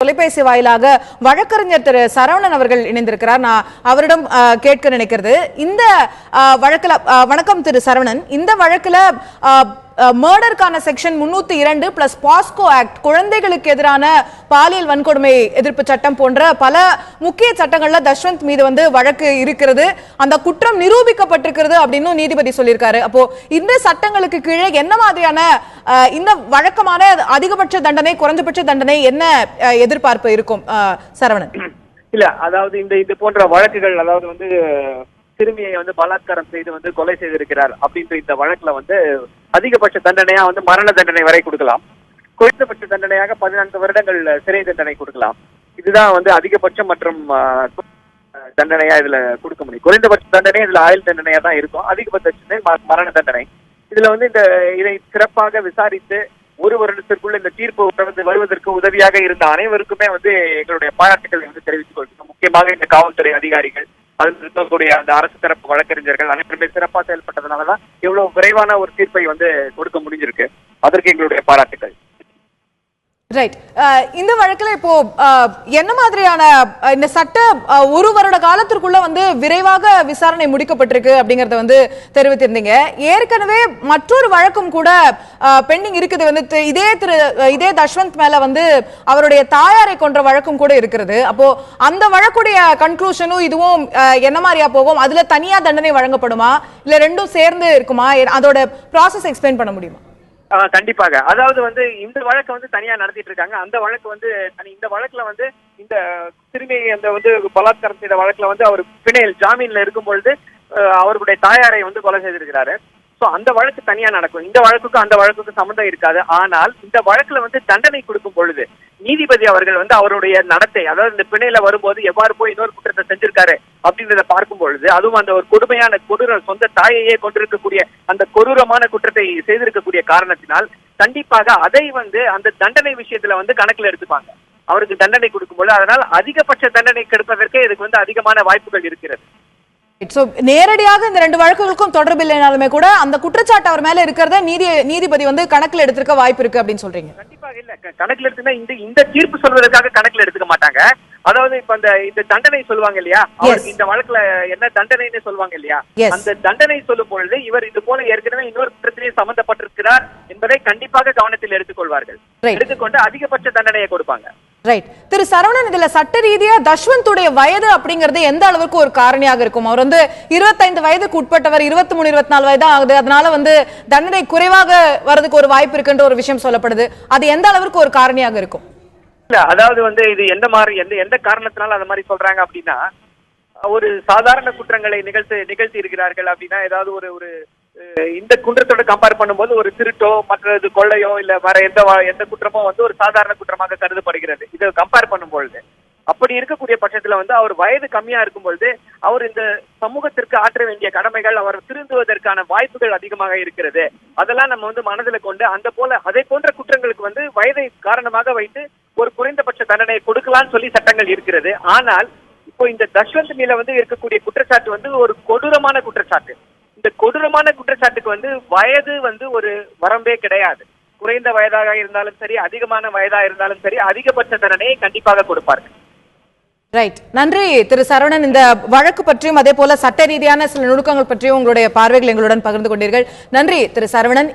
தொலைபேசி வாயிலாக வழக்கறிஞர் திரு சரவணன் அவர்கள் இணைந்திருக்கிறார். நான் அவரிடம் கேட்க நினைக்கிறது இந்த வழக்குல. வணக்கம் திரு சரவணன். இந்த வழக்குல மர்டருக்கான செக்ஷன் 302 பிளஸ் பாஸ்கோ ஆக்ட், குழந்தைகளுக்கு எதிரான பாலியல் வன்கொடுமை எதிர்ப்பு சட்டம் போன்ற பல முக்கிய சட்டங்கள்ல தஷ்வந்த் மீது வழக்கு இருக்கிறது. அந்த குற்றம் நிரூபிக்கப்பட்டிருக்கிறது அப்படின்னு நீதிபதி சொல்லியிருக்காரு. அப்போ இந்த சட்டங்களுக்கு கீழே என்ன மாதிரியான இந்த வழக்கமான அதிகபட்ச தண்டனை, குறைந்தபட்ச தண்டனை என்ன எதிர்பார்ப்பு இருக்கும் சரவணன்? இல்ல, அதாவது இது போன்ற வழக்குகள், அதாவது சிறுமியை பலாத்காரம் செய்து கொலை செய்திருக்கிறார் அப்படின்ற இந்த வழக்குல அதிகபட்ச தண்டனையா மரண தண்டனை வரை கொடுக்கலாம். குறைந்தபட்ச தண்டனையாக 14 வருடங்கள் சிறை தண்டனை கொடுக்கலாம். இதுதான் அதிகபட்சம் மற்றும் தண்டனையா இதுல கொடுக்க முடியும். குறைந்தபட்ச தண்டனை இதுல ஆயுள் தண்டனையா தான் இருக்கும். அதிகபட்ச மரண தண்டனை. இதுல இதை சிறப்பாக விசாரித்து ஒரு வருடத்திற்குள்ள இந்த தீர்ப்பு வருவதற்கு உதவியாக இருந்த அனைவருக்குமே எங்களுடைய பாராட்டுகளை தெரிவித்துக் கொள்கிறோம். முக்கியமாக இந்த காவல்துறை அதிகாரிகள், அதில் இருக்கக்கூடிய அந்த அரசு தரப்பு வழக்கறிஞர்கள் அனைவருமே சிறப்பாக செயல்பட்டதுனாலதான் இவ்வளவு விரைவான ஒரு தீர்ப்பை கொடுக்க முடிஞ்சிருக்கு. அதற்கு எங்களுடைய பாராட்டுகள். ரைட். இந்த வழக்குல இப்போ என்ன மாதிரியான இந்த சட்ட ஒரு வருட காலத்திற்குள்ள விரைவாக விசாரணை முடிக்கப்பட்டிருக்கு அப்படிங்கறத தெரிவித்திருந்தீங்க. ஏற்கனவே மற்றொரு வழக்கும் கூட பெண்டிங் இருக்குது. இதே தஷ்வந்த் மேல அவருடைய தாயாரை கொன்ற வழக்கும் கூட இருக்கிறது. அப்போ அந்த வழக்குடைய கன்க்ளூஷனும் இதுவும் என்ன மாதிரியா போகும்? அதுல தனியா தண்டனை வழங்கப்படுமா, இல்ல ரெண்டும் சேர்ந்து இருக்குமா? அதோட ப்ராசஸ் எக்ஸ்பிளைன் பண்ண முடியுமா? கண்டிப்பாக. அதாவது இந்த வழக்கு தனியா நடத்திட்டு இருக்காங்க. அந்த வழக்கு இந்த வழக்குல இந்த சிறுமியை பலாத்காரம் செய்த வழக்குல அவர் பிணையில் ஜாமீன்ல இருக்கும் பொழுது அவருடைய தாயாரை கொலை செய்திருக்கிறாரு. சோ அந்த வழக்கு தனியா நடக்கும். இந்த வழக்குக்கு அந்த வழக்குக்கு சம்பந்தம் இருக்காது. ஆனால் இந்த வழக்குல தண்டனை கொடுக்கும் பொழுது நீதிபதி அவர்கள் அவருடைய நடத்தை, அதாவது இந்த பிணையில வரும்போது எவ்வாறு போய் இன்னொரு குற்றத்தை செஞ்சிருக்காரு அப்படின்றத பார்க்கும் பொழுது, அதுவும் அந்த ஒரு கொடுமையான சொந்த தாயையே கொண்டிருக்கக்கூடிய அந்த கொடூரமான குற்றத்தை செய்திருக்கக்கூடிய காரணத்தினால் கண்டிப்பாக அதை அந்த தண்டனை விஷயத்துல கணக்குல எடுத்துப்பாங்க. அவருக்கு தண்டனை கொடுக்கும்போது அதனால் அதிகபட்ச தண்டனை கெடுப்பதற்கே இதுக்கு அதிகமான வாய்ப்புகள் இருக்கிறது. நேரடியாக இந்த ரெண்டு வழக்குகளுக்கும் தொடர்பு இல்லைனாலுமே கூட அந்த குற்றச்சாட்டு அவர் மேல இருக்கிறத நீதிபதி கணக்கில் எடுத்துக்க வாய்ப்பு இருக்கு அப்படின்னு சொல்றீங்க? கண்டிப்பாக இல்ல. கணக்கில் எடுத்துனா இந்த தீர்ப்பு சொல்வதற்காக கணக்கில் எடுத்துக்க மாட்டாங்க. அதாவது இப்ப இந்த தண்டனை சொல்லுவாங்க இல்லையா, அவருக்கு இந்த வழக்குல என்ன தண்டனைன்னு சொல்லுவாங்க இல்லையா, அந்த தண்டனை சொல்லும் பொழுது இவர் இது போல ஏற்கனவே இன்னொரு குற்றத்திலே சம்பந்தப்பட்டிருக்கிறார் என்பதை கண்டிப்பாக கவனத்தில் எடுத்துக்கொள்வார்கள். எடுத்துக்கொண்டு அதிகபட்ச தண்டனையை கொடுப்பாங்க. ரைட். திரு சரவணன், இதுல சட்ட ரீதியா தஷ்வந்துடைய வயது அப்படிங்கிறது எந்த அளவுக்கு ஒரு காரணியாக இருக்கும்? அவர் 25 வயதுக்கு உட்பட்டவர், 23, 24 வயது ஆகுது. அதனால தண்டனை குறைவாக வரதுக்கு ஒரு வாய்ப்பு இருக்குன்ற ஒரு விஷயம் சொல்லப்படுது. அது எந்த அளவுக்கு ஒரு காரணியாக இருக்கும்? இல்ல, அதாவது இது எந்த காரணத்தினால அந்த மாதிரி சொல்றாங்க அப்படின்னா, ஒரு சாதாரண குற்றங்களை நிகழ்த்தி இருக்கிறார்கள் அப்படின்னா, ஏதாவது ஒரு இந்த குற்றத்தோட கம்பேர் பண்ணும்போது ஒரு திருட்டோ மற்றது கொள்ளையோ இல்ல வேற எந்த குற்றமோ ஒரு சாதாரண குற்றமாக கருதப்படுகிறது. இதை கம்பேர் பண்ணும்பொழுது அப்படி இருக்கக்கூடிய பட்சத்துல அவர் வயது கம்மியா இருக்கும் பொழுது அவர் இந்த சமூகத்திற்கு ஆற்ற வேண்டிய கடமைகள், அவர் திருந்துவதற்கான வாய்ப்புகள் அதிகமாக இருக்கிறது. அதெல்லாம் நம்ம மனதில் கொண்டு அதை போன்ற குற்றங்களுக்கு வயதை காரணமாக வைத்து ஒரு குறைந்தபட்ச தண்டனை கொடுக்கலாம்னு சொல்லி சட்டங்கள் இருக்கிறது. ஆனால் இப்போ இந்த தஷ்வந்த் மேல இருக்கக்கூடிய குற்றச்சாட்டு ஒரு கொடூரமான குற்றச்சாட்டு. இந்த கொடூரமான குற்றச்சாட்டுக்கு வயது ஒரு வரம்பே கிடையாது. குறைந்த வயதாக இருந்தாலும் சரி, அதிகமான வயதா இருந்தாலும் சரி, அதிகபட்ச தண்டனையை கண்டிப்பாக கொடுப்பார்கள். ரைட். நன்றி திரு சரவணன். இந்த வழக்கு பற்றியும் அதே போல சட்ட ரீதியான சில நுணுக்கங்கள் பற்றியும் உங்களுடைய பார்வைகள் எங்களுடன் பகிர்ந்து கொண்டீர்கள். நன்றி திரு சரவணன்.